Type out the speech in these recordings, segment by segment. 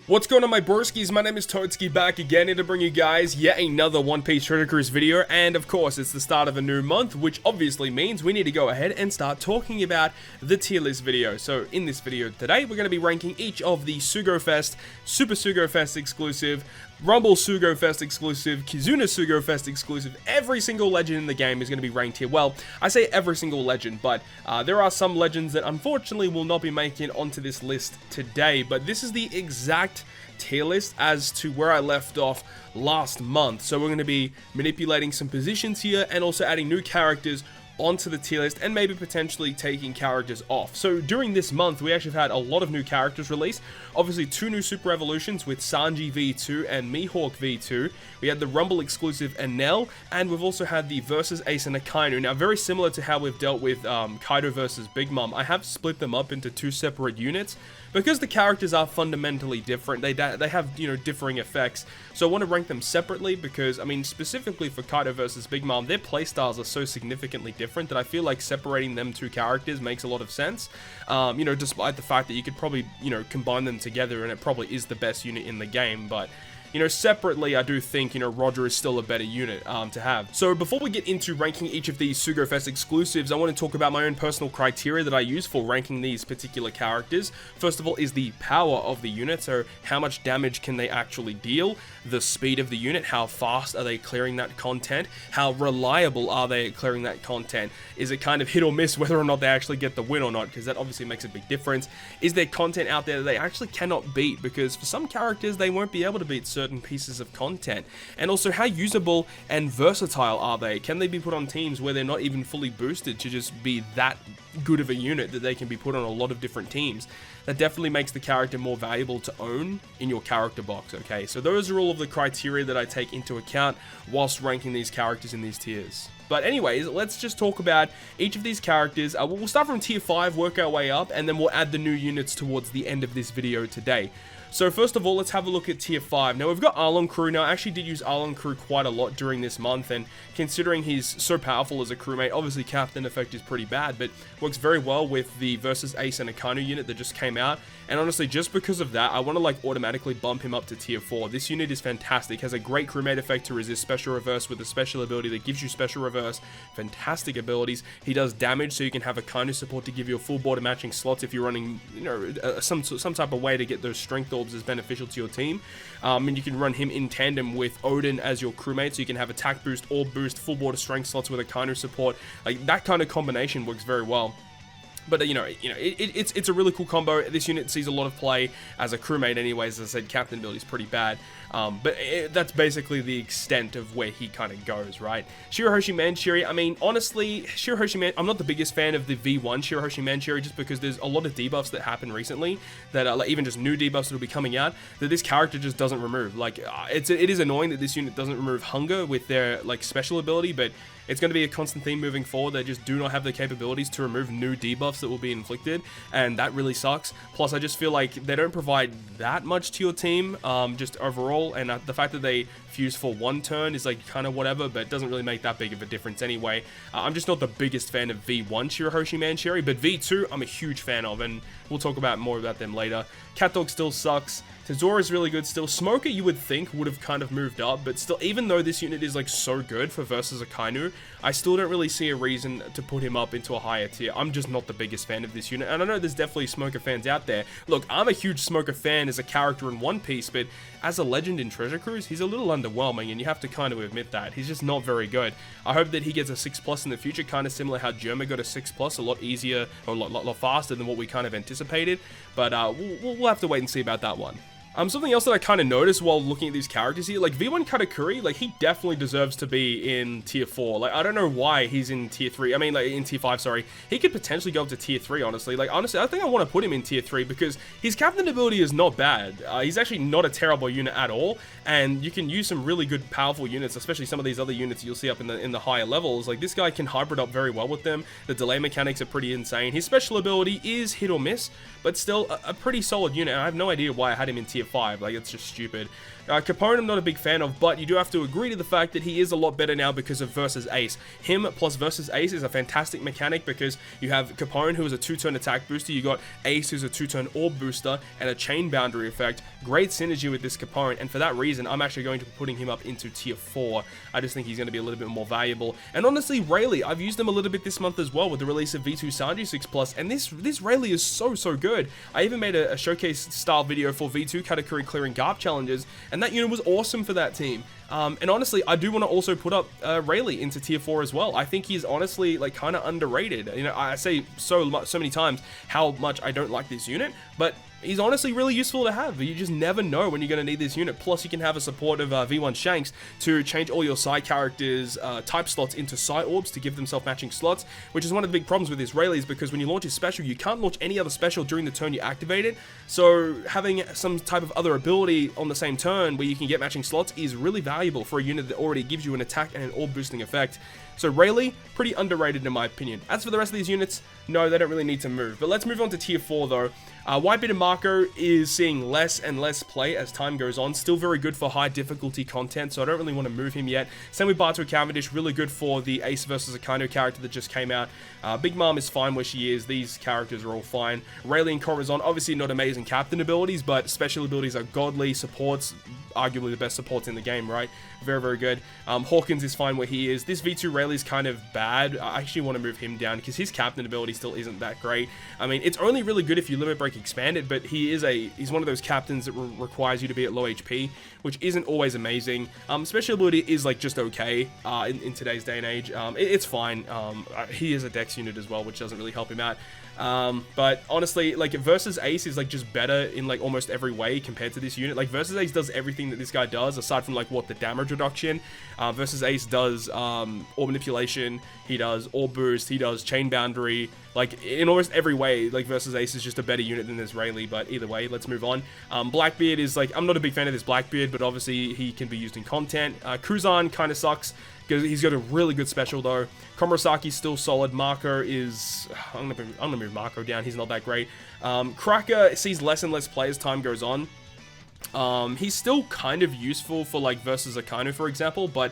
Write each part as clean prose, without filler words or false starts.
What's going on, my broskiis? My name is Toadskii, back again here to bring you guys yet another One Piece Treasure Cruise video, and of course it's the start of a new month, which obviously means we need to go ahead and start talking about the tier list video. So in this video today, we're going to be ranking each of the Sugo Fest, Super Sugo Fest exclusive, Rumble Sugo Fest exclusive, Kizuna Sugo Fest exclusive. Every single legend in the game is going to be ranked here. Well, I say every single legend, but there are some legends that unfortunately will not be making it onto this list today, but this is the exact tier list as to where I left off last month. So we're going to be manipulating some positions here and also adding new characters onto the tier list and maybe potentially taking characters off. So during this month we actually have had a lot of new characters released. Obviously 2 new Super Evolutions with Sanji V2 and Mihawk V2. We had the Rumble exclusive Enel, and we've also had the versus Ace and Akainu. Now very similar to how we've dealt with Kaido versus Big Mom, I have split them up into 2 separate units because the characters are fundamentally different. They have, you know, differing effects. So I want to rank them separately because, I mean, specifically for Kaido versus Big Mom, their playstyles are so significantly different that I feel like separating them 2 characters makes a lot of sense. You know, despite the fact that you could probably, you know, combine them together and it probably is the best unit in the game, but you know, separately, I do think, you know, Roger is still a better unit to have. So before we get into ranking each of these Sugo Fest exclusives, I want to talk about my own personal criteria that I use for ranking these particular characters. First of all is the power of the unit, so how much damage can they actually deal, the speed of the unit, how fast are they clearing that content, how reliable are they at clearing that content, is it kind of hit or miss whether or not they actually get the win or not, because that obviously makes a big difference. Is there content out there that they actually cannot beat, because for some characters they won't be able to beat certain pieces of content. And also, how usable and versatile are they? Can they be put on teams where they're not even fully boosted to just be that good of a unit that they can be put on a lot of different teams? That definitely makes the character more valuable to own in your character box, okay? So those are all of the criteria that I take into account whilst ranking these characters in these tiers. But anyways, let's just talk about each of these characters. We'll start from tier 5, work our way up, and then we'll add the new units towards the end of this video today. So first of all, let's have a look at tier 5. Now we've got Arlong Crew. Now I actually did use Arlong Crew quite a lot during this month, and considering he's so powerful as a crewmate, obviously Captain effect is pretty bad, but works very well with the versus Ace and Akainu unit that just came out. And honestly, just because of that, I want to like automatically bump him up to tier 4. This unit is fantastic, has a great crewmate effect to resist special reverse with a special ability that gives you special reverse, fantastic abilities. He does damage, so you can have Akainu support to give you a full border matching slots if you're running, you know, some type of way to get those strength orbs is beneficial to your team. And you can run him in tandem with Odin as your crewmate, so you can have attack boost, orb boost, full border strength slots with Akainu support. Like that kind of combination works very well. But it's a really cool combo. This unit sees a lot of play as a crewmate anyways. As I said, captain ability is pretty bad. But that's basically the extent of where he kind of goes, right? Shirahoshi Manchiri, I mean, honestly, I'm not the biggest fan of the V1 Shirahoshi Manchiri, just because there's a lot of debuffs that happen recently that are like even just new debuffs that will be coming out that this character just doesn't remove. Like, it is annoying that this unit doesn't remove hunger with their like special ability, but it's going to be a constant theme moving forward. They just do not have the capabilities to remove new debuffs that will be inflicted, and that really sucks. Plus, I just feel like they don't provide that much to your team, just overall, and the fact that they fuse for 1 turn is like kind of whatever, but it doesn't really make that big of a difference anyway. I'm just not the biggest fan of V1 Shirahoshi Manchiri, but V2 I'm a huge fan of, and we'll talk about more about them later. CatDog still sucks. Tezora is really good still. Smoker, you would think, would have kind of moved up, but still, even though this unit is like so good for versus Akainu, I still don't really see a reason to put him up into a higher tier. I'm just not the biggest fan of this unit, and I know there's definitely Smoker fans out there. Look, I'm a huge Smoker fan as a character in One Piece, but as a legend in Treasure Cruise, he's a little underwhelming, and you have to kind of admit that. He's just not very good. I hope that he gets a 6+ in the future, kind of similar how Germa got a 6+, a lot easier, or a lot faster than what we kind of anticipated, but we'll have to wait and see about that one. Something else that I kind of noticed while looking at these characters here, like V1 Katakuri, like he definitely deserves to be in tier 4. Like, I don't know why he's in tier 3. I mean, like in tier 5, sorry. He could potentially go up to tier 3, honestly. Like, honestly, I think I want to put him in tier 3 because his captain ability is not bad. He's actually not a terrible unit at all, and you can use some really good, powerful units, especially some of these other units you'll see up in the higher levels. Like, this guy can hybrid up very well with them. The delay mechanics are pretty insane. His special ability is hit or miss, but still a pretty solid unit. I have no idea why I had him in tier tier 5. Like, it's just stupid. Capone I'm not a big fan of, but you do have to agree to the fact that he is a lot better now because of Versus Ace. Him plus Versus Ace is a fantastic mechanic because you have Capone, who is a 2-turn attack booster, you got Ace, who's a 2-turn orb booster, and a chain boundary effect. Great synergy with this Capone, and for that reason, I'm actually going to be putting him up into tier 4. I just think he's going to be a little bit more valuable. And honestly, Rayleigh, I've used him a little bit this month as well with the release of V2 Sanji 6+, and this Rayleigh is so good. I even made a showcase style video for V2 category clearing Garp challenges, and that unit was awesome for that team. And honestly, I do want to also put up Rayleigh into tier 4 as well. I think he's honestly like kind of underrated. You know, I say so many times how much I don't like this unit, but he's honestly really useful to have. You just never know when you're going to need this unit. Plus, you can have a support of V1 Shanks to change all your side characters' type slots into Psi Orbs to give them self-matching slots, which is one of the big problems with this Rayleigh, is because when you launch his special, you can't launch any other special during the turn you activate it. So having some type of other ability on the same turn where you can get matching slots is really valuable for a unit that already gives you an attack and an orb boosting effect. So Rayleigh, pretty underrated in my opinion. As for the rest of these units, no, they don't really need to move. But let's move on to tier 4 though. Whitebeard Marco is seeing less and less play as time goes on. Still very good for high difficulty content, so I don't really want to move him yet. Same with Barto Cavendish, really good for the Ace versus Akainu character that just came out. Big Mom is fine where she is. These characters are all fine. Rayleigh and Corazon, obviously not amazing captain abilities, but special abilities are godly. Supports, arguably the best supports in the game, right? Very good. Hawkins is fine where he is. This V2 Rayleigh is kind of bad. I actually want to move him down because his captain ability still isn't that great. I mean, it's only really good if you limit break expand it, but he's one of those captains that requires you to be at low HP, which isn't always amazing. Special ability is like just okay in today's day and age. It's fine. He is a Dex unit as well, which doesn't really help him out. But honestly, like Versus Ace is like just better in like almost every way compared to this unit. Like Versus Ace does everything that this guy does aside from like what the damage reduction. Versus Ace does orb manipulation, he does orb boost, he does chain boundary. Like in almost every way, like Versus Ace is just a better unit than this Rayleigh. But either way, let's move on. Blackbeard is like, I'm not a big fan of this Blackbeard, but obviously he can be used in content. Kuzan kind of sucks because he's got a really good special though. Komurasaki's still solid. Marco is, I'm gonna move Marco down. He's not that great. Cracker sees less and less play as time goes on. He's still kind of useful for like versus Akainu, for example, but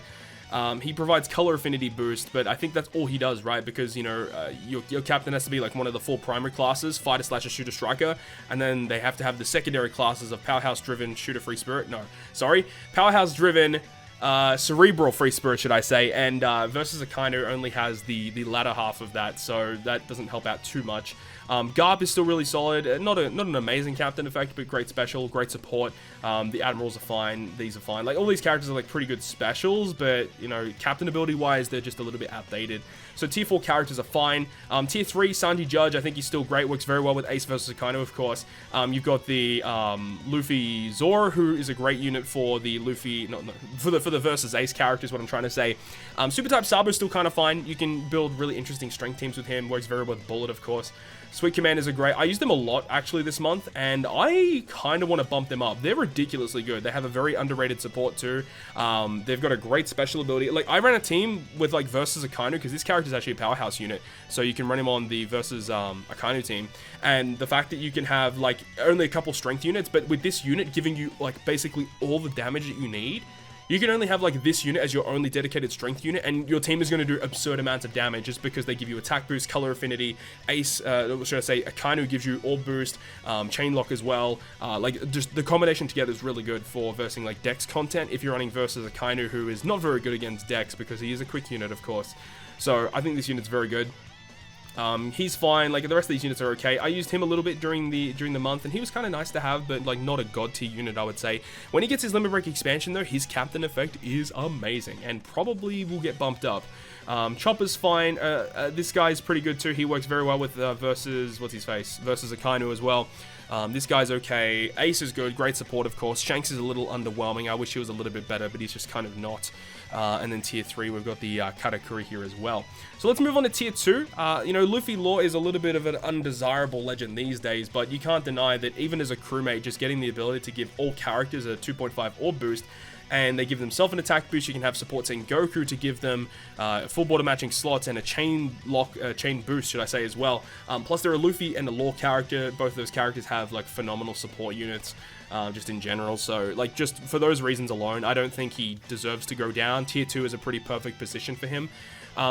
he provides color affinity boost, but I think that's all he does, right? Because, you know, your captain has to be like one of the 4 primary classes, fighter, slasher, shooter, striker, and then they have to have the secondary classes of powerhouse driven, shooter, free spirit. No, sorry, powerhouse driven, cerebral free spirit, should I say, and versus Akainu only has the latter half of that, so that doesn't help out too much. Garp is still really solid, not an amazing captain effect, but great special, great support. The admirals are fine, these are fine. Like all these characters are like pretty good specials, but you know, captain ability wise, they're just a little bit outdated. So tier 4 characters are fine. Tier 3, Sanji Judge, I think he's still great, works very well with Ace versus Akainu, of course. You've got the Luffy Zoro, who is a great unit for the Luffy, for the versus Ace character is what I'm trying to say. Super type Sabo is still kind of fine. You can build really interesting strength teams with him, works very well with Bullet, of course. Sweet Commanders are great. I used them a lot actually this month, and I kind of want to bump them up. They're ridiculously good. They have a very underrated support too. They've got a great special ability. Like I ran a team with like versus Akainu because this character is actually a powerhouse unit, so you can run him on the versus Akainu team. And the fact that you can have like only a couple strength units, but with this unit giving you like basically all the damage that you need. You can only have like this unit as your only dedicated strength unit, and your team is going to do absurd amounts of damage just because they give you attack boost, color affinity, Ace, should I say, Akainu gives you orb boost, chain lock as well. Like just the combination together is really good for versing like Dex content if you're running versus Akainu, who is not very good against Dex because he is a quick unit, of course. So I think this unit's very good. He's fine. Like the rest of these units are okay. I used him a little bit during the month, and he was kind of nice to have, but like not a god tier unit, I would say. When he gets his limit break expansion though, his captain effect is amazing and probably will get bumped up. Chopper's fine. This guy's pretty good too. He works very well with versus versus Akainu as well. This guy's okay. Ace is good, great support of course. Shanks is a little underwhelming. I wish he was a little bit better, but he's just kind of not. And then tier 3, we've got the Katakuri here as well. So let's move on to tier 2. You know, Luffy Law is a little bit of an undesirable legend these days, but you can't deny that even as a crewmate, just getting the ability to give all characters a 2.5 orb boost and they give themselves an attack boost. You can have support Sengoku to give them full border matching slots and a chain boost, should I say, as well. Plus, they're a Luffy and a Law character. Both of those characters have like phenomenal support units. Just in general, so like just for those reasons alone, I don't think he deserves to go down. Tier 2 is a pretty perfect position for him.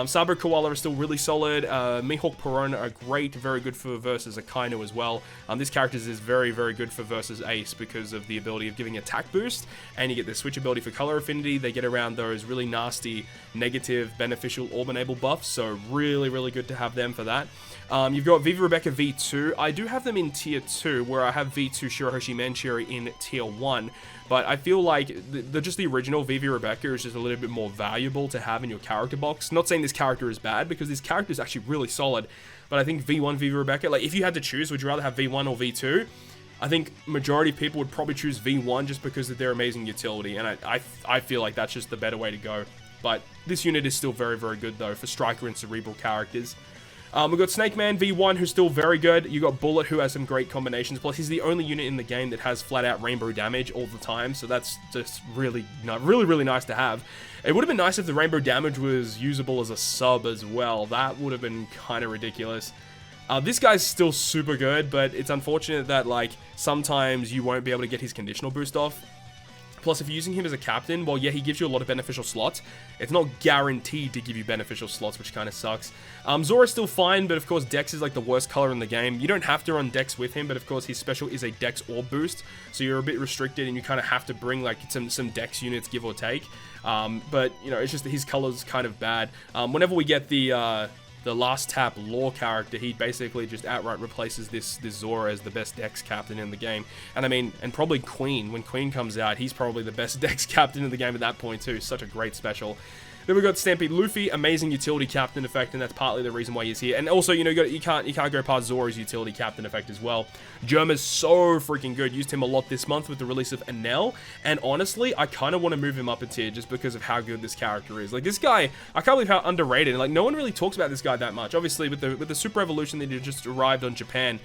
Sabo Koala is still really solid. Mihawk Perona are great, very good for versus Akainu as well. This character is very, very good for versus Ace because of the ability of giving attack boost, and you get the switch ability for color affinity. They get around those really nasty, negative, beneficial orb enable buffs, so really, really good to have them for that. You've got Viva Rebecca V2. I do have them in Tier 2, where I have V2 Shirahoshi Manchiri in Tier 1, but I feel like just the original Viva Rebecca is just a little bit more valuable to have in your character box. Not saying this character is bad, because this character is actually really solid, but I think V1 Viva Rebecca, like if you had to choose, would you rather have V1 or V2? I think majority of people would probably choose V1 just because of their amazing utility, and I feel like that's just the better way to go. But this unit is still very, very good though for striker and cerebral characters. We've got Snake Man V1, who's still very good. You got Bullet, who has some great combinations. Plus, he's the only unit in the game that has flat-out rainbow damage all the time, so that's just really nice to have. It would have been nice if the rainbow damage was usable as a sub as well. That would have been kind of ridiculous. This guy's still super good, but it's unfortunate that like sometimes you won't be able to get his conditional boost off. Plus, if you're using him as a captain, well, yeah, he gives you a lot of beneficial slots. It's not guaranteed to give you beneficial slots, which kind of sucks. Zora's still fine, but of course, Dex is like the worst color in the game. You don't have to run Dex with him, but of course, his special is a Dex orb boost, so you're a bit restricted, and you kind of have to bring like some Dex units, give or take. But, you know, it's just that his color's kind of bad. Whenever we get the last tap Law character, he basically just outright replaces this Zora as the best Dex captain in the game. And I mean, and probably Queen, when Queen comes out, he's probably the best Dex captain in the game at that point too. Such a great special. Then we've got Stampede Luffy, amazing utility captain effect, and that's partly the reason why he's here. And also, you know, you can't go past Zora's utility captain effect as well. Germa's so freaking good. Used him a lot this month with the release of Enel, and honestly, I kind of want to move him up a tier just because of how good this character is. Like, this guy, I can't believe how underrated, and like, no one really talks about this guy that much. Obviously, with the Super Evolution that just arrived on Japan,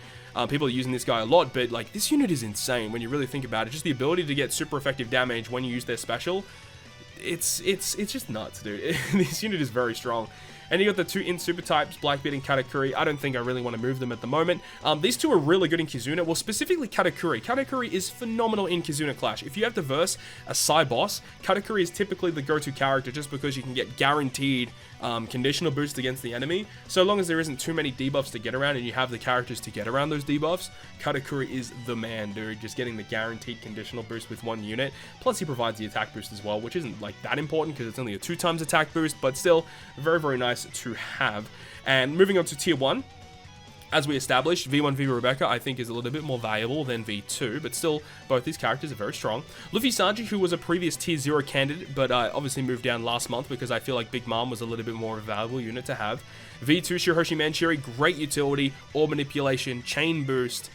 people are using this guy a lot, but like, this unit is insane when you really think about it. Just the ability to get super effective damage when you use their special. It's just nuts, dude. This unit is very strong. And you got the two in super types, Blackbeard and Katakuri. I don't think I really want to move them at the moment. These two are really good in Kizuna. Well, specifically Katakuri. Katakuri is phenomenal in Kizuna Clash. If you have to verse a Psy boss, Katakuri is typically the go-to character just because you can get guaranteed conditional boost against the enemy. So long as there isn't too many debuffs to get around and you have the characters to get around those debuffs, Katakuri is the man, dude. Just getting the guaranteed conditional boost with one unit. Plus, he provides the attack boost as well, which isn't like that important because it's only a 2x attack boost, but still very, very nice to have. And moving on to tier 1, as we established, V1 Viva Rebecca I think is a little bit more valuable than V2, but still both these characters are very strong. Luffy Sanji, who was a previous tier 0 candidate, but obviously moved down last month because I feel like Big Mom was a little bit more of a valuable unit to have. V2 Shirahoshi Manchiri, great utility, orb manipulation, chain boost.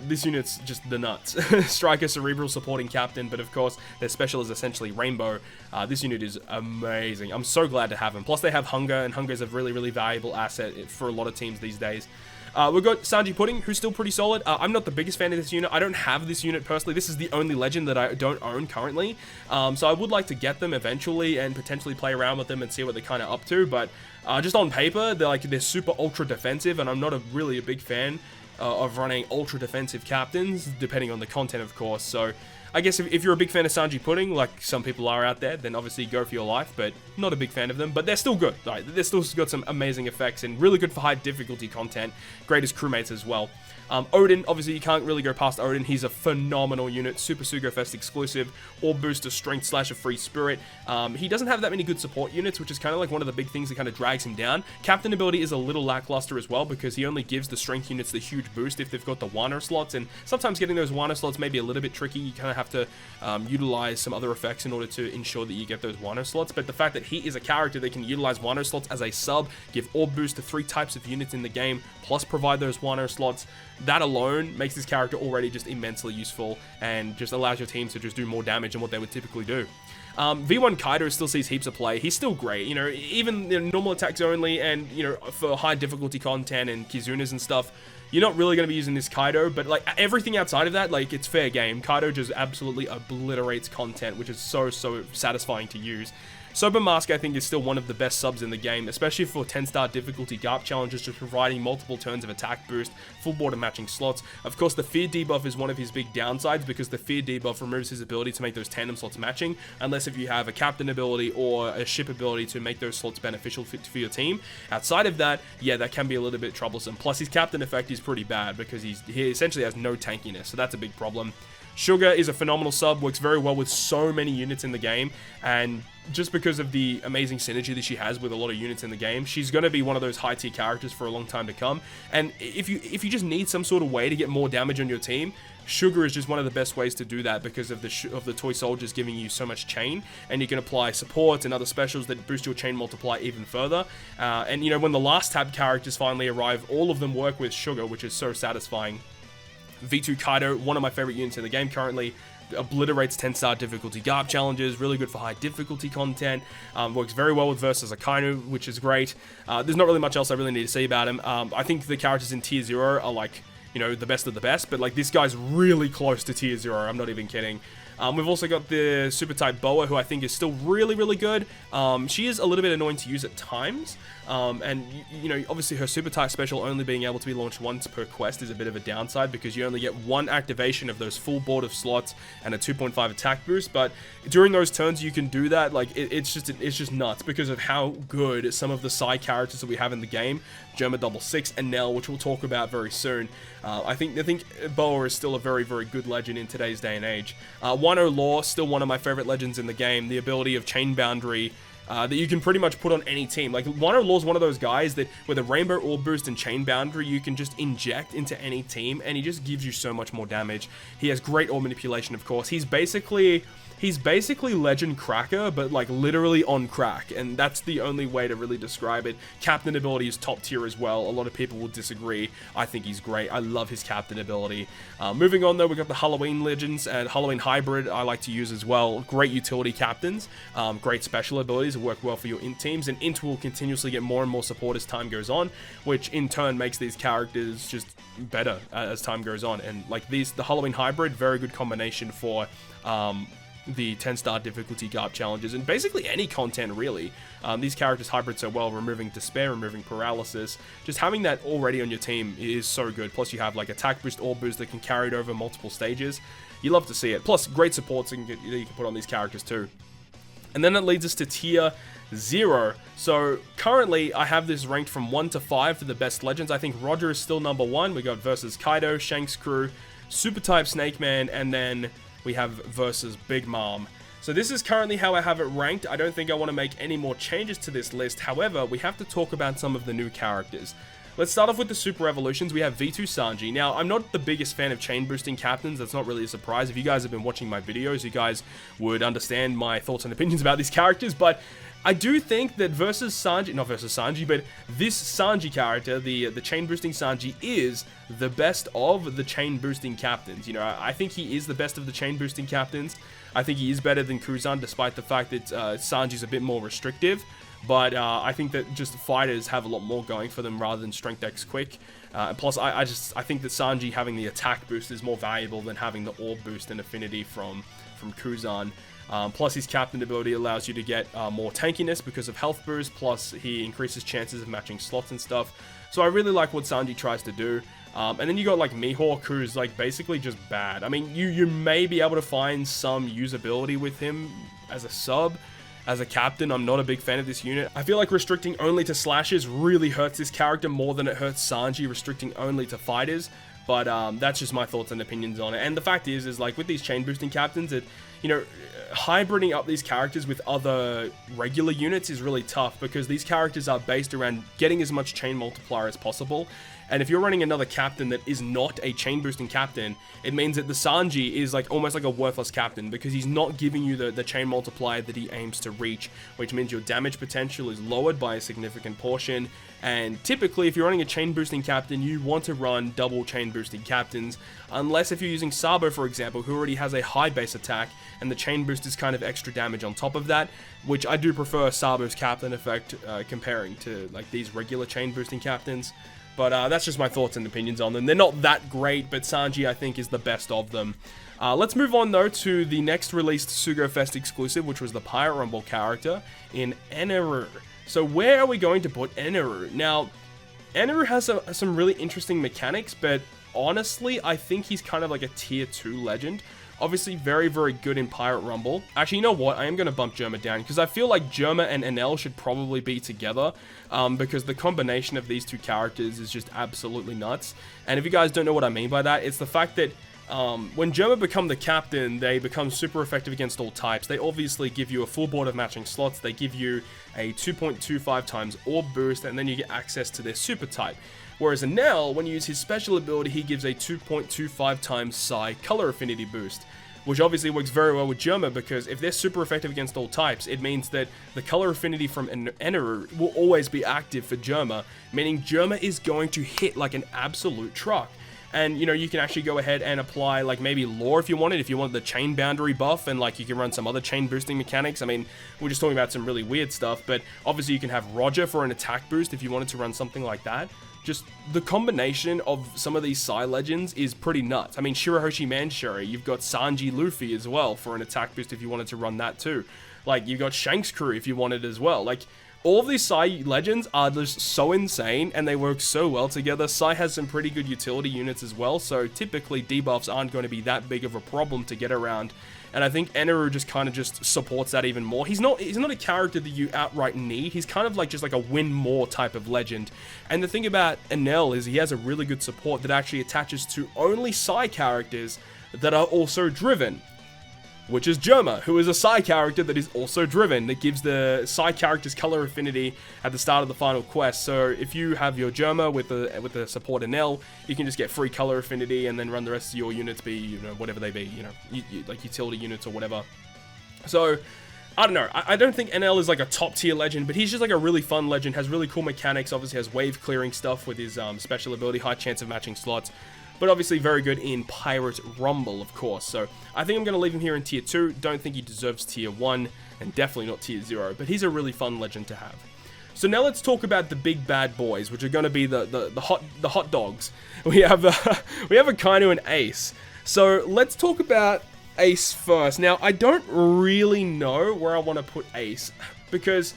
This unit's just the nuts. Striker, cerebral, supporting captain, but of course, their special is essentially Rainbow. This unit is amazing. I'm so glad to have him. Plus, they have Hunger, and Hunger is a really, really valuable asset for a lot of teams these days. We've got Sanji Pudding, who's still pretty solid. I'm not the biggest fan of this unit. I don't have this unit personally. This is the only legend that I don't own currently. So I would like to get them eventually and potentially play around with them and see what they're kind of up to. But just on paper, they're super ultra defensive, and I'm not really a big fan of running ultra defensive captains, depending on the content, of course. So I guess if you're a big fan of Sanji Pudding, like some people are out there, then obviously go for your life, but not a big fan of them. But they're still good. Right? They're still got some amazing effects and really good for high difficulty content. Great as crewmates as well. Odin, obviously you can't really go past Odin. He's a phenomenal unit, Super Sugo Fest exclusive, Orb Booster, Strength Slash, a Free Spirit. He doesn't have that many good support units, which is kind of like one of the big things that kind of drags him down. Captain ability is a little lackluster as well because he only gives the strength units the huge boost if they've got the Wano slots, and sometimes getting those Wano slots may be a little bit tricky. You kind of have to utilize some other effects in order to ensure that you get those Wano slots, but the fact that he is a character that can utilize Wano slots as a sub, give Orb Boost to 3 types of units in the game, plus provide those Wano slots, that alone makes this character already just immensely useful and just allows your team to just do more damage than what they would typically do. V1 Kaido still sees heaps of play. He's still great, you know, even normal attacks only and, you know, for high difficulty content and Kizunas and stuff, you're not really going to be using this Kaido, but like everything outside of that, like it's fair game. Kaido just absolutely obliterates content, which is so satisfying to use. Sober Mask, I think, is still one of the best subs in the game, especially for 10-star difficulty GARP challenges, just providing multiple turns of attack boost, full border matching slots. Of course, the Fear debuff is one of his big downsides, because the Fear debuff removes his ability to make those tandem slots matching, unless if you have a captain ability or a ship ability to make those slots beneficial for your team. Outside of that, yeah, that can be a little bit troublesome. Plus, his captain effect is pretty bad, because he essentially has no tankiness, so that's a big problem. Sugar is a phenomenal sub, works very well with so many units in the game, and just because of the amazing synergy that she has with a lot of units in the game, she's going to be one of those high tier characters for a long time to come. And if you just need some sort of way to get more damage on your team, Sugar is just one of the best ways to do that, because of the toy soldiers giving you so much chain, and you can apply supports and other specials that boost your chain multiply even further. And you know, when the last tab characters finally arrive, all of them work with Sugar, which is so satisfying. V2 Kaido, one of my favorite units in the game currently, obliterates 10-star difficulty GARP challenges, really good for high difficulty content, works very well with versus Akainu, which is great. There's not really much else I really need to say about him. I think the characters in tier 0 are like, you know, the best of the best, but like this guy's really close to tier 0, I'm not even kidding. We've also got the super type Boa, who I think is still really good. She is a little bit annoying to use at times, and you know, obviously her super type special only being able to be launched once per quest is a bit of a downside, because you only get one activation of those full board of slots and a 2.5 attack boost. But during those turns you can do that. Like it's just nuts because of how good some of the side characters that we have in the game, Germa 66 and Nell, which we'll talk about very soon. I think Boa is still a very good legend in today's day and age. Wano Law, still one of my favorite legends in the game. The ability of chain boundary that you can pretty much put on any team. Like Wano Law is one of those guys that with a Rainbow Orb Boost and chain boundary, you can just inject into any team, and he just gives you so much more damage. He has great orb manipulation, of course. He's basically Legend Cracker, but like literally on crack, and that's the only way to really describe it. Captain ability is top tier as well. A lot of people will disagree. I think he's great. I love his captain ability. Moving on though, we've got the Halloween Legends and Halloween Hybrid I like to use as well. Great utility captains, great special abilities that work well for your int teams, and int will continuously get more and more support as time goes on, which in turn makes these characters just better as time goes on. And like the Halloween Hybrid, very good combination for the 10-star difficulty GARP challenges, and basically any content really. These characters hybrid so well, removing despair, removing paralysis. Just having that already on your team is so good. Plus you have like attack boost, orb boost that can carry it over multiple stages. You love to see it. Plus great supports that you can put on these characters too. And then that leads us to tier 0. So currently I have this ranked from 1 to 5 for the best legends. I think Roger is still number 1. We got versus Kaido, Shanks crew, super type Snake Man, and then we have versus Big Mom. So this is currently how I have it ranked. I don't think I want to make any more changes to this list. However, we have to talk about some of the new characters. Let's start off with the Super Evolutions. We have V2 Sanji. Now, I'm not the biggest fan of chain boosting captains. That's not really a surprise. If you guys have been watching my videos, you guys would understand my thoughts and opinions about these characters. But I do think that versus Sanji, not versus Sanji, but this Sanji character, the chain boosting Sanji, is the best of the chain boosting captains. You know, I think he is the best of the chain boosting captains. I think he is better than Kuzan, despite the fact that Sanji's a bit more restrictive. But I think that just fighters have a lot more going for them rather than Strength X Quick. Plus, I think that Sanji having the attack boost is more valuable than having the orb boost and affinity from Kuzan. Plus, his captain ability allows you to get more tankiness because of health boost. Plus, he increases chances of matching slots and stuff. So I really like what Sanji tries to do. And then you got like Mihawk, who's like basically just bad. I mean, you may be able to find some usability with him as a sub. As a captain, I'm not a big fan of this unit. I feel like restricting only to slashes really hurts this character more than it hurts Sanji restricting only to fighters. But that's just my thoughts and opinions on it. And the fact is like with these chain boosting captains, you know, hybriding up these characters with other regular units is really tough, because these characters are based around getting as much chain multiplier as possible. And if you're running another captain that is not a chain boosting captain, it means that the Sanji is like almost like a worthless captain, because he's not giving you the chain multiplier that he aims to reach, which means your damage potential is lowered by a significant portion. And typically, if you're running a chain boosting captain, you want to run double chain boosting captains, unless if you're using Sabo, for example, who already has a high base attack, and the chain boost is kind of extra damage on top of that, which I do prefer Sabo's captain effect comparing to like these regular chain boosting captains. But that's just my thoughts and opinions on them. They're not that great, but Sanji, I think, is the best of them. Let's move on, though, to the next released Sugo Fest exclusive, which was the Pirate Rumble character in Eneru. So where are we going to put Eneru? Now, Eneru has some really interesting mechanics, but honestly, I think he's kind of like a tier 2 legend. Obviously, very, very good in Pirate Rumble. Actually, you know what? I am going to bump Germa down, because I feel like Germa and Enel should probably be together, because the combination of these two characters is just absolutely nuts. And if you guys don't know what I mean by that, it's the fact that when Germa become the captain, they become super effective against all types. They obviously give you a full board of matching slots. They give you a 2.25 times orb boost, and then you get access to their super type. Whereas Enel, when you use his special ability, he gives a 2.25 times Psi color affinity boost, which obviously works very well with Germa, because if they're super effective against all types, it means that the color affinity from Eneru will always be active for Germa, meaning Germa is going to hit like an absolute truck. And, you know, you can actually go ahead and apply, like, maybe lore if you wanted the chain boundary buff, and, like, you can run some other chain boosting mechanics. I mean, we're just talking about some really weird stuff, but obviously you can have Roger for an attack boost if you wanted to run something like that. Just the combination of some of these Psy legends is pretty nuts. I mean, Shirahoshi Manshuri, you've got Sanji Luffy as well for an attack boost if you wanted to run that too. Like, you've got Shanks crew if you wanted as well. Like, all of these Psy legends are just so insane, and they work so well together. Psy has some pretty good utility units as well, so typically debuffs aren't going to be that big of a problem to get around. And I think Eneru just kind of just supports that even more. He's not a character that you outright need. He's kind of like just like a win more type of legend. And the thing about Enel is he has a really good support that actually attaches to only Psy characters that are also driven, which is Germa, who is a Psy character that is also driven, that gives the Psy character's color affinity at the start of the final quest. So if you have your Germa with the support Enel, you can just get free color affinity and then run the rest of your units be, you know, whatever they be, you know, like utility units or whatever. So, I don't know, I don't think Enel is like a top tier legend, but he's just like a really fun legend, has really cool mechanics, obviously has wave clearing stuff with his special ability, high chance of matching slots. But obviously very good in Pirate Rumble, of course. So I think I'm going to leave him here in Tier 2. Don't think he deserves Tier 1, and definitely not Tier 0. But he's a really fun legend to have. So now let's talk about the big bad boys, which are going to be the hot dogs. We have Akainu and Ace. So let's talk about Ace first. Now, I don't really know where I want to put Ace, because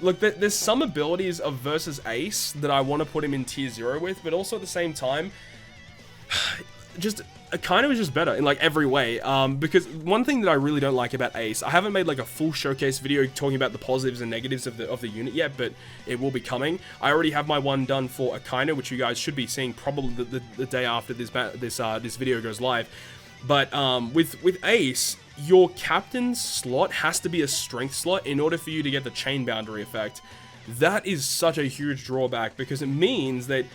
look, there's some abilities of versus Ace that I want to put him in Tier 0 with, but also at the same time, just Akainu is just better in like every way, because one thing that I really don't like about Ace, I haven't made like a full showcase video talking about the positives and negatives of the unit yet, but it will be coming. I already have my one done for Akainu, which you guys should be seeing probably the day after this video goes live. But with Ace, your captain's slot has to be a strength slot in order for you to get the chain boundary effect. That is such a huge drawback, because it means that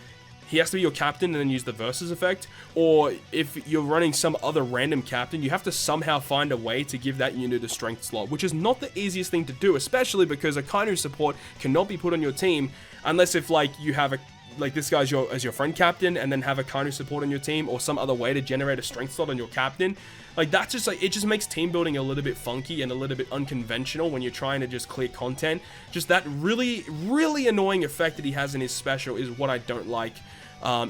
he has to be your captain and then use the versus effect, or if you're running some other random captain, you have to somehow find a way to give that unit a strength slot, which is not the easiest thing to do, especially because Akainu support cannot be put on your team unless if like you have this guy's as your friend captain and then have Akainu support on your team, or some other way to generate a strength slot on your captain. Like, that's just like, it just makes team building a little bit funky and a little bit unconventional when you're trying to just clear content. Just that really, really annoying effect that he has in his special is what I don't like.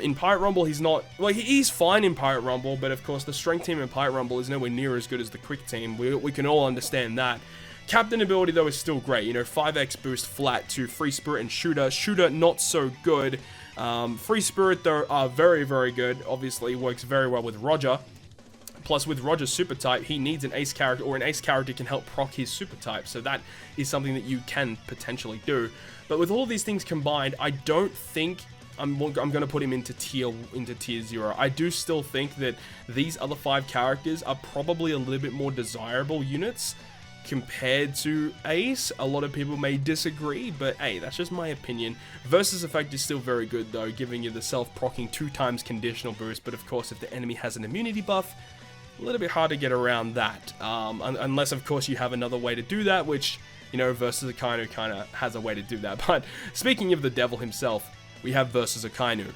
In Pirate Rumble, he's not, like, he's fine in Pirate Rumble, but of course the strength team in Pirate Rumble is nowhere near as good as the quick team. We can all understand that. Captain ability, though, is still great. You know, 5x boost flat to Free Spirit and Shooter. Shooter, not so good. Free Spirit, though, are very, very good. Obviously, works very well with Roger. Plus, with Roger's super type, he needs an ace character, or an ace character can help proc his super type. So that is something that you can potentially do. But with all of these things combined, I don't think I'm going to put him into tier 0. I do still think that these other 5 characters are probably a little bit more desirable units compared to Ace. A lot of people may disagree, but hey, that's just my opinion. Versus effect is still very good though, giving you the self-proccing 2 times conditional boost, but of course if the enemy has an immunity buff, a little bit hard to get around that. Unless of course you have another way to do that, which, you know, Versus Akainu kind of has a way to do that. But speaking of the devil himself, we have Versus Akainu.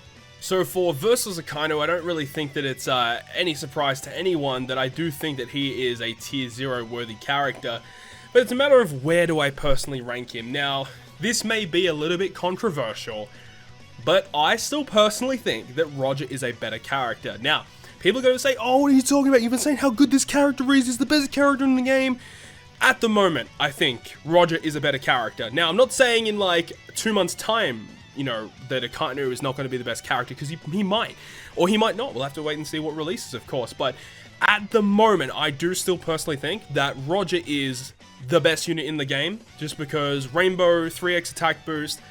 So for Versus Akainu, I don't really think that it's any surprise to anyone that I do think that he is a tier 0 worthy character, but it's a matter of where do I personally rank him. Now, this may be a little bit controversial, But I still personally think that Roger is a better character. Now, people are going to say, oh, what are you talking about? You've been saying how good this character is. He's the best character in the game. At the moment, I think Roger is a better character. Now, I'm not saying in like 2 months' time, you know, that Akainu is not going to be the best character, because he might. Or he might not. We'll have to wait and see what releases, of course. But at the moment, I do still personally think that Roger is the best unit in the game, just because Rainbow, 3x attack boost,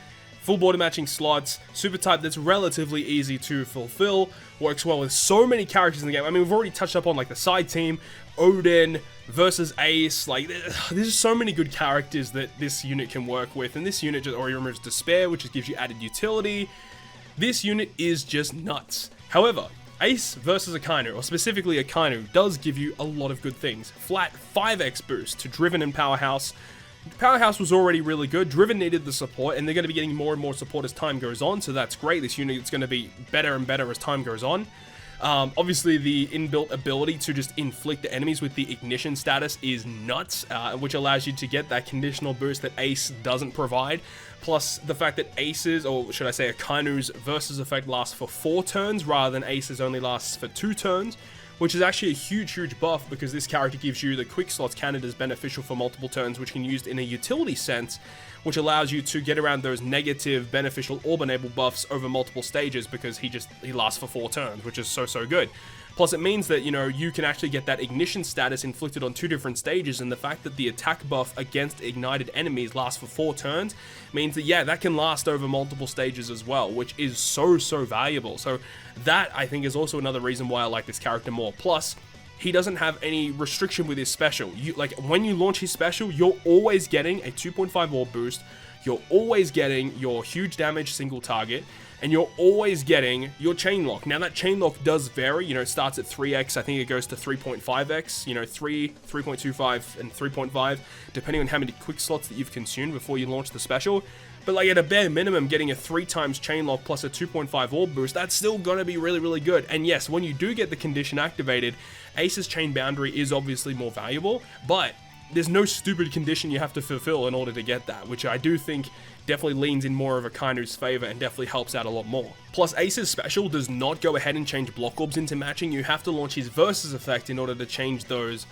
full border matching slots, super type that's relatively easy to fulfill, works well with so many characters in the game. I mean, we've already touched up on like the side team, Odin versus Ace, like there's so many good characters that this unit can work with, and this unit just already removes Despair, which just gives you added utility. This unit is just nuts. However, Ace versus Akainu, or specifically Akainu, does give you a lot of good things. Flat 5x boost to Driven and Powerhouse. Powerhouse was already really good. Driven needed the support, and they're going to be getting more and more support as time goes on, so that's great. This unit is going to be better and better as time goes on. Obviously, the inbuilt ability to just inflict the enemies with the ignition status is nuts, which allows you to get that conditional boost that Ace doesn't provide. Plus, the fact that Ace's, or should I say Akainu's versus effect lasts for 4 turns rather than Ace's only lasts for 2 turns, which is actually a huge buff, because this character gives you the quick slots counted as beneficial for multiple turns, which can be used in a utility sense, which allows you to get around those negative beneficial orb enable buffs over multiple stages, because he lasts for 4 turns, which is so good. Plus, it means that, you know, you can actually get that ignition status inflicted on 2 different stages, and the fact that the attack buff against ignited enemies lasts for 4 turns means that, yeah, that can last over multiple stages as well, which is so valuable. So that, I think, is also another reason why I like this character more. Plus, he doesn't have any restriction with his special. Like, when you launch his special, you're always getting a 2.5 orb boost, you're always getting your huge damage single target, and you're always getting your chain lock. Now, that chain lock does vary. You know, it starts at 3x. I think it goes to 3.5x. You know, 3, 3.25, and 3.5, depending on how many quick slots that you've consumed before you launch the special. But, like, at a bare minimum, getting a 3 times chain lock plus a 2.5 orb boost, that's still going to be really good. And yes, when you do get the condition activated, Ace's chain boundary is obviously more valuable, but there's no stupid condition you have to fulfill in order to get that, which I do think definitely leans in more of Akainu's favor and definitely helps out a lot more. Plus, Ace's special does not go ahead and change block orbs into matching. You have to launch his versus effect in order to change those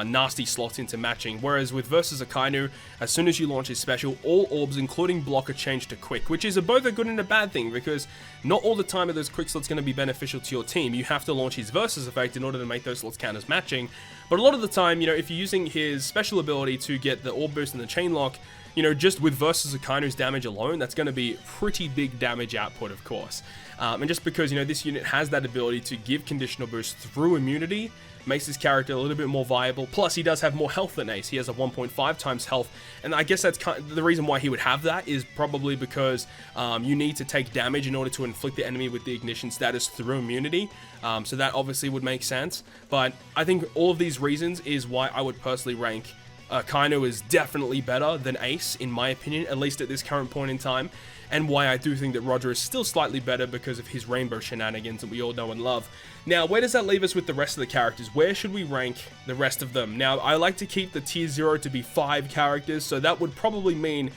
nasty slots into matching, whereas with versus Akainu, as soon as you launch his special, all orbs including block are changed to quick, which is both a good and a bad thing, because not all the time are those quick slots going to be beneficial to your team. You have to launch his versus effect in order to make those slots count as matching, but a lot of the time, you know, if you're using his special ability to get the orb boost and the chain lock, you know, just with versus Akainu's damage alone, that's going to be pretty big damage output, of course. And just because, you know, this unit has that ability to give conditional boost through immunity, makes his character a little bit more viable. Plus, he does have more health than Ace. He has a 1.5 times health, and I guess that's kind of the reason why he would have that, is probably because you need to take damage in order to inflict the enemy with the ignition status through immunity. So that obviously would make sense. But I think all of these reasons is why I would personally rank Akainu is definitely better than Ace, in my opinion, at least at this current point in time, and why I do think that Roger is still slightly better because of his rainbow shenanigans that we all know and love. Now, where does that leave us with the rest of the characters? Where should we rank the rest of them? Now, I like to keep the tier 0 to be 5 characters, so that would probably mean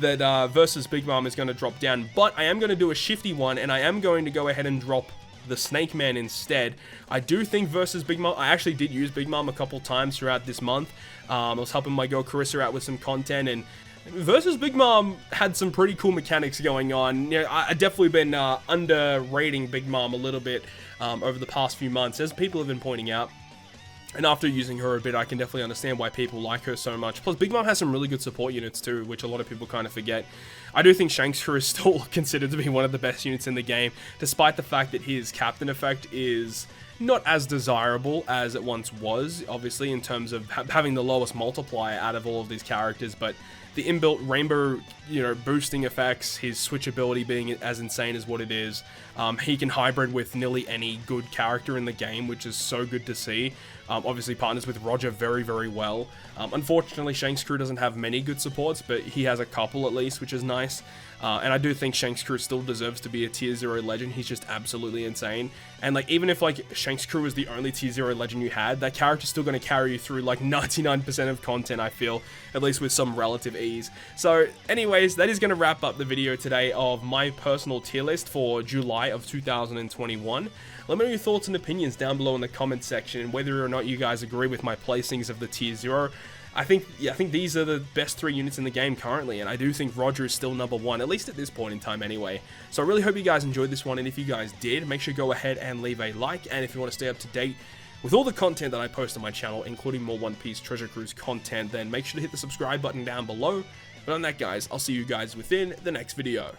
that versus Big Mom is going to drop down, but I am going to do a shifty one, and I am going to go ahead and drop the Snake Man instead. I do think versus Big Mom, I actually did use Big Mom a couple times throughout this month. I was helping my girl Carissa out with some content, and versus Big Mom had some pretty cool mechanics going on. You know, I definitely been underrating Big Mom a little bit over the past few months, as people have been pointing out. And after using her a bit, I can definitely understand why people like her so much. Plus, Big Mom has some really good support units too, which a lot of people kind of forget. I do think Shanks is still considered to be one of the best units in the game, despite the fact that his captain effect is not as desirable as it once was, obviously, in terms of having the lowest multiplier out of all of these characters, but the inbuilt rainbow, you know, boosting effects, his switch ability being as insane as what it is. He can hybrid with nearly any good character in the game, which is so good to see. Obviously partners with Roger very, very well. Unfortunately, Shank's crew doesn't have many good supports, but he has a couple at least, which is nice. And I do think Shank's crew still deserves to be a tier 0 legend. He's just absolutely insane. And like, even if like Shank's crew was the only tier 0 legend you had, that character's still going to carry you through like 99% of content, I feel, at least with some relative ease. So anyways, that is going to wrap up the video today of my personal tier list for July of 2021. Let me know your thoughts and opinions down below in the comment section, whether or not you guys agree with my placings of the tier 0. I think these are the best 3 units in the game currently, and I do think Roger is still number 1, at least at this point in time anyway. So I really hope you guys enjoyed this one, and if you guys did, make sure to go ahead and leave a like, and if you want to stay up to date with all the content that I post on my channel, including more One Piece Treasure Cruise content, then make sure to hit the subscribe button down below. But on that, guys, I'll see you guys within the next video.